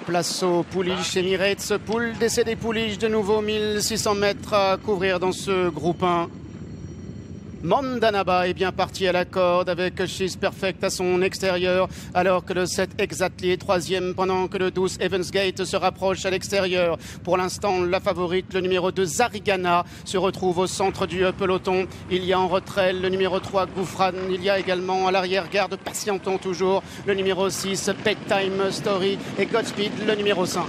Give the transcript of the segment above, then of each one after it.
Place au Pouliche Emirates, poule d'essai des Pouliches, de nouveau 1600 mètres à couvrir dans ce groupe 1. Mondanaba est bien parti à la corde avec She's Perfect à son extérieur, alors que le 7 Exactly est troisième, pendant que le 12 Evansgate se rapproche à l'extérieur. Pour l'instant, la favorite, le numéro 2 Zarigana, se retrouve au centre du peloton. Il y a en retrait le numéro 3 Gouffran. Il y a également à l'arrière-garde, patientons toujours, le numéro 6 Bedtime Story et Godspeed, le numéro 5.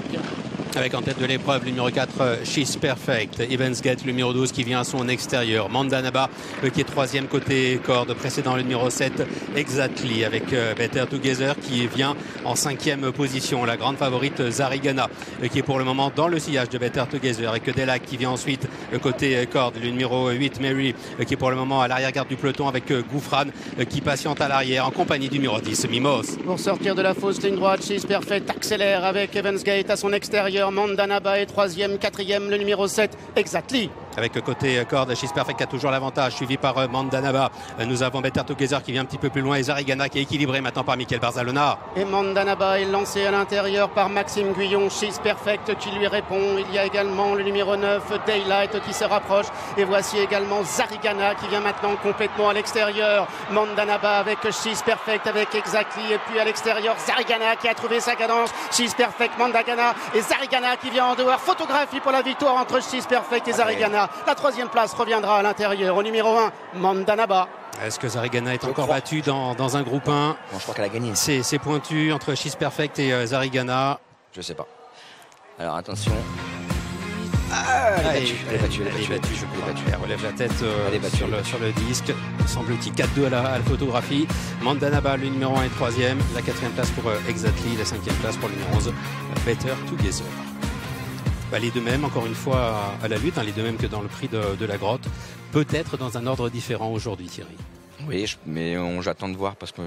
Avec en tête de l'épreuve le numéro 4, She's Perfect. Evansgate, le numéro 12 qui vient à son extérieur. Mondanaba qui est troisième côté corde, précédant le numéro 7, Exactly, avec Better Together qui vient en cinquième position. La grande favorite Zarigana qui est pour le moment dans le sillage de Better Together, avec Delac qui vient ensuite côté corde. Le numéro 8, Mary, qui est pour le moment à l'arrière-garde du peloton, avec Gouffran qui patiente à l'arrière en compagnie du numéro 10, Mimos. Pour sortir de la fausse ligne droite, She's Perfect accélère avec Evansgate à son extérieur. Mondanaba est troisième, quatrième, le numéro 7, Exactly. Avec côté corde, She's Perfect a toujours l'avantage, suivi par Mondanaba. Nous avons Better Together qui vient un petit peu plus loin et Zarigana qui est équilibré maintenant par Michael Barzalona. Et Mondanaba est lancé à l'intérieur par Maxime Guyon. She's Perfect qui lui répond. Il y a également le numéro 9, Daylight, qui se rapproche. Et voici également Zarigana qui vient maintenant complètement à l'extérieur. Mondanaba avec She's Perfect, avec Exactly. Et puis à l'extérieur, Zarigana qui a trouvé sa cadence. She's Perfect, Mondanaba et Zarigana qui vient en dehors. Photographie pour la victoire entre She's Perfect et Zarigana. La troisième place reviendra à l'intérieur au numéro 1, Mondanaba. Est-ce que Zarigana est encore battue dans un groupe 1? Non, je crois qu'elle a gagné. C'est pointu entre She's Perfect et Zarigana. Je sais pas. Alors attention. Elle est battue, je crois. Elle relève la tête sur le disque. Semble-t-il 4-2 à la photographie. Mondanaba, le numéro 1 est troisième. La quatrième place pour Exactly. La cinquième place pour le numéro 11, Better Together. Les deux mêmes, encore une fois, à la lutte, les deux mêmes que dans le prix de la grotte. Peut-être dans un ordre différent aujourd'hui, Thierry. Oui, mais j'attends de voir parce que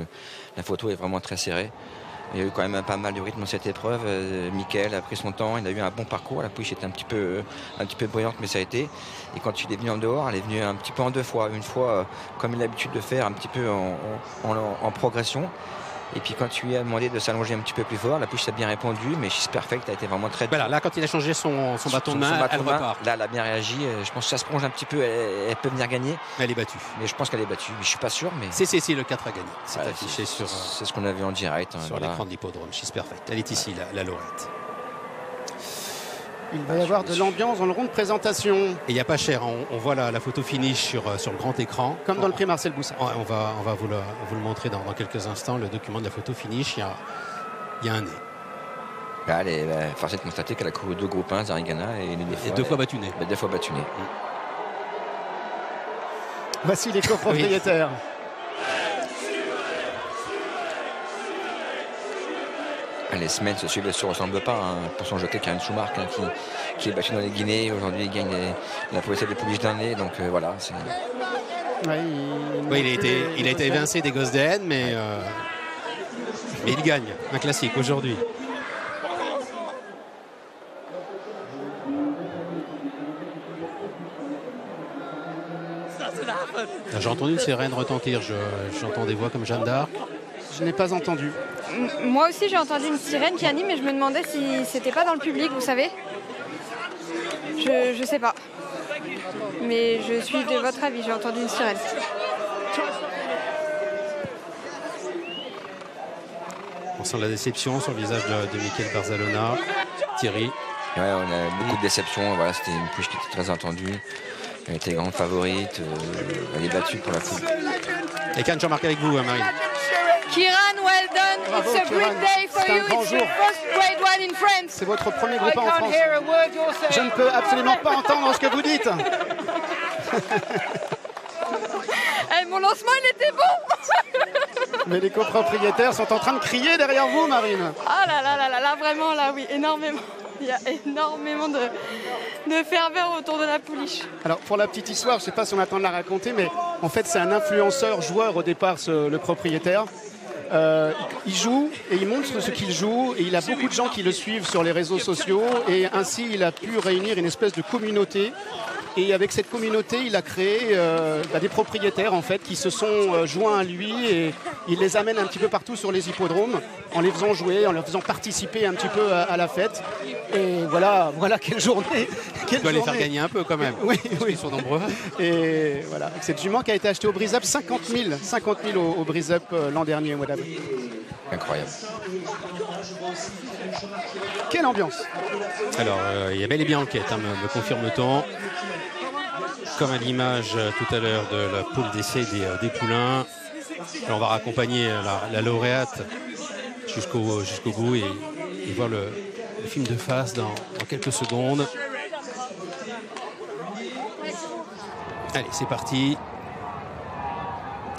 la photo est vraiment très serrée. Il y a eu quand même pas mal de rythme dans cette épreuve. Mickaël a pris son temps, il a eu un bon parcours. La pouliche était un petit peu brillante, mais ça a été. Et quand il est venu en dehors, elle est venue un petit peu en deux fois. Une fois, comme il a l'habitude de faire, un petit peu en progression. Et puis quand tu lui as demandé de s'allonger un petit peu plus fort, la pouliche a bien répondu, mais She's Perfect a été vraiment très dur. Voilà, là quand il a changé son bâton de main, elle repart. Là, elle a bien réagi. Je pense que ça se prolonge un petit peu, elle peut venir gagner. Elle est battue. Mais je pense qu'elle est battue. Je suis pas sûr, mais. C'est le 4 à gagner. C'est affiché sur. C'est ce qu'on a vu en direct. Sur l'écran de l'hippodrome. She's Perfect. Elle est ici, la Lorette. Il va y avoir de l'ambiance dans le rond de présentation. Et il n'y a pas cher, on voit la photo finish sur le grand écran. Comme dans le prix Marcel Boussac. On va vous le montrer dans quelques instants, le document de la photo finish. Il y a un nez. Elle est forcée de constater qu'elle a couru 2 groupes 1, Zarigana, et deux fois battu nez. 2 fois battu nez. Voici les copropriétaires. Les semaines se suivent et ne se ressemblent pas. Pour son jockey, Karen Schumacher, qui est battu dans les Guinées. Aujourd'hui, il gagne la police des pouliches d'un nez. Donc voilà. Il a été évincé des gosses d'Aisne, mais il gagne. Un classique aujourd'hui. J'ai entendu une sirène retentir. J'entends des voix comme Jeanne d'Arc. Je n'ai pas entendu. Moi aussi j'ai entendu une sirène qui anime, mais je me demandais si c'était pas dans le public, vous savez. Je sais pas. Mais je suis de votre avis, j'ai entendu une sirène. On sent la déception sur le visage de Michael Barzalona. Thierry. Ouais, on a beaucoup de déception. Voilà, c'était une pouliche qui était très attendue. Elle était grande favorite. Elle est battue pour la foule. Et Cannes, Jean-Marc avec vous, Marine. Kiran, well done. Bravo, It's a Kiran. great day for you. It's your first grade one in France. C'est votre premier groupe 1 en France. hear a word you're saying. Je ne peux absolument pas entendre ce que vous dites. Mon lancement, il était bon. Mais les copropriétaires sont en train de crier derrière vous, Marine. Ah là là là là, vraiment là, oui, énormément. Il y a énormément de ferveur autour de la pouliche. Alors pour la petite histoire, je ne sais pas si on attend de la raconter, mais en fait c'est un influenceur joueur au départ, le propriétaire. Il joue et il montre ce qu'il joue et il a beaucoup de gens qui le suivent sur les réseaux sociaux et ainsi il a pu réunir une espèce de communauté. Et avec cette communauté, il a créé des propriétaires en fait qui se sont joints à lui et il les amène un petit peu partout sur les hippodromes en les faisant jouer, en leur faisant participer un petit peu à la fête. Et voilà quelle journée. Tu dois les faire gagner un peu quand même. Oui, Ils sont nombreux. Et voilà, cette jument qui a été achetée au Breeze Up, 50 000 au Breeze Up l'an dernier au mois d'avril. Incroyable. Quelle ambiance! Alors, il y a bel et bien enquête, hein, me confirme-t-on. Comme à l'image tout à l'heure de la poule d'essai des poulains. Alors, on va raccompagner la lauréate jusqu'au bout et voir le film de face dans quelques secondes. Allez, c'est parti.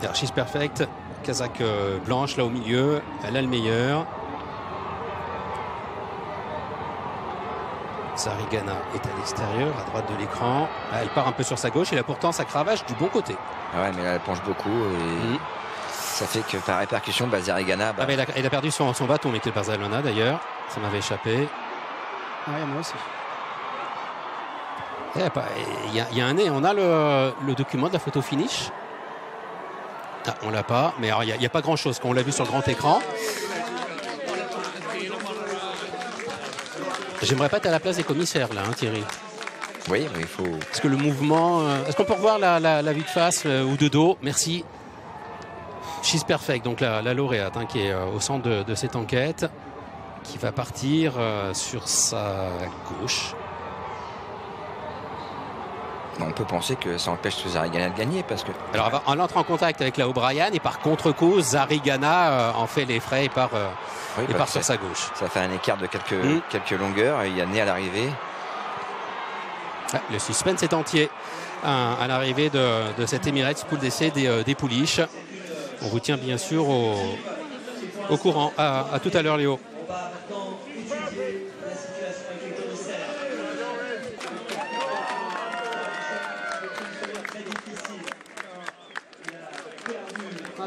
Alors, She's Perfect, casaque blanche là au milieu, elle a le meilleur. Zarigana est à l'extérieur, à droite de l'écran. Elle part un peu sur sa gauche et là pourtant ça cravache du bon côté. Ah ouais, mais là elle penche beaucoup et ça fait que par répercussion, Zarigana... elle a perdu son bâton, Mikel Barzalona d'ailleurs. Ça m'avait échappé. Ah ouais, moi aussi. Il y a un nez, on a le document de la photo finish. Ah, on l'a pas, mais il n'y a pas grand chose quand on l'a vu sur le grand écran. J'aimerais pas être à la place des commissaires là, hein, Thierry. Oui, mais il faut... Est-ce que le mouvement... Est-ce qu'on peut revoir la vue de face ou de dos? Merci. She's Perfect, donc la lauréate hein, qui est au centre de cette enquête, qui va partir sur sa gauche. On peut penser que ça empêche Zarigana de gagner parce que... Alors elle entre en contact avec la O'Brien et par contre-coup, Zarigana en fait les frais et part sur sa gauche. Ça fait un écart de quelques longueurs et il y a nez à l'arrivée. Le suspense est entier à l'arrivée de cette Emirates poule d'essai des pouliches. On vous tient bien sûr au courant. À tout à l'heure, Léo.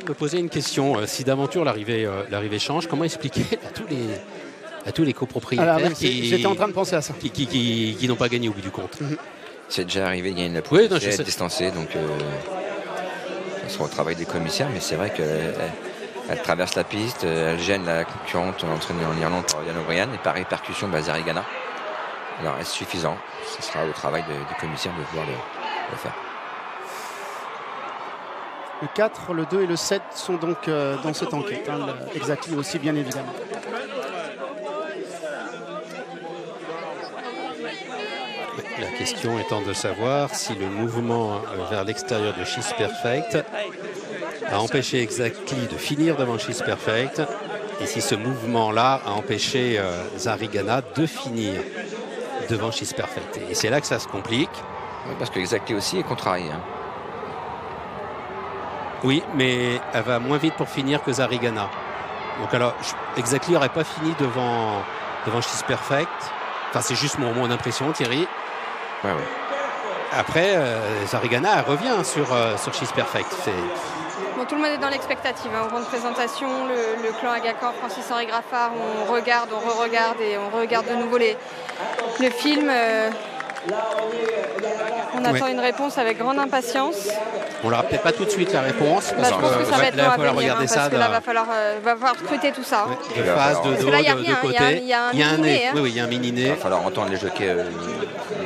De me poser une question. Si d'aventure l'arrivée change, comment expliquer à tous les copropriétaires j'étais en train de penser à ça. Qui n'ont pas gagné au bout du compte? C'est déjà arrivé de gagner la poule, être distancé, donc ça sera au travail des commissaires, mais c'est vrai qu'elle traverse la piste, elle gêne la concurrente entraînée en Irlande par Yann O'Brien et par répercussion Zarigana. Alors est-ce suffisant? Ce sera au travail des commissaires de pouvoir le faire. Le 4, le 2 et le 7 sont donc dans cette enquête. Hein, Exactly aussi, bien évidemment. La question étant de savoir si le mouvement vers l'extérieur de She's Perfect a empêché Exactly de finir devant She's Perfect et si ce mouvement-là a empêché Zarigana de finir devant She's Perfect. Et c'est là que ça se complique. Oui, parce que Exactly aussi est contrarié. Hein. Oui, mais elle va moins vite pour finir que Zarigana. Donc alors, Exactly n'aurait pas fini devant She's Perfect. Enfin, c'est juste mon impression, Thierry. Ouais. Après, Zarigana elle revient sur She's Perfect. Bon, tout le monde est dans l'expectative. Hein. Au moment de présentation, le clan Agacan, Francis-Henri Graffard, on regarde, on re-regarde et on regarde de nouveau le film. On attend une réponse avec grande impatience. On l'aura peut-être pas tout de suite la réponse. Je pense que ça va être long à venir, regarder ça. Parce que là, va falloir scruter tout ça. De face, de dos, de côté. Il y a un nez. Oui, il y a un mini-nez. Il va falloir entendre les jockeys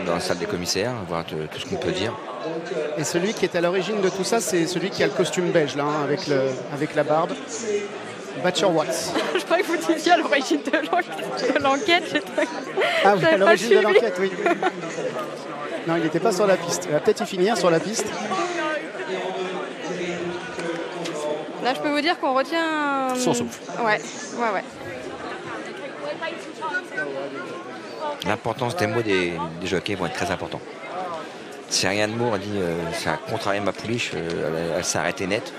dans la salle des commissaires, voir tout ce qu'on peut dire. Et celui qui est à l'origine de tout ça, c'est celui qui a le costume beige, là, hein, avec la barbe. Batcher Watts. Je crois que vous disiez à l'origine de l'enquête. Ah oui, à l'origine de l'enquête, oui. Non, il n'était pas sur la piste. Il va peut-être y finir sur la piste. Là, je peux vous dire qu'on retient... Son souffle. Ouais. L'importance des mots des jockeys vont être très importants. Si Ryan Moore dit ça a contrarié ma pouliche, elle s'est arrêtée net.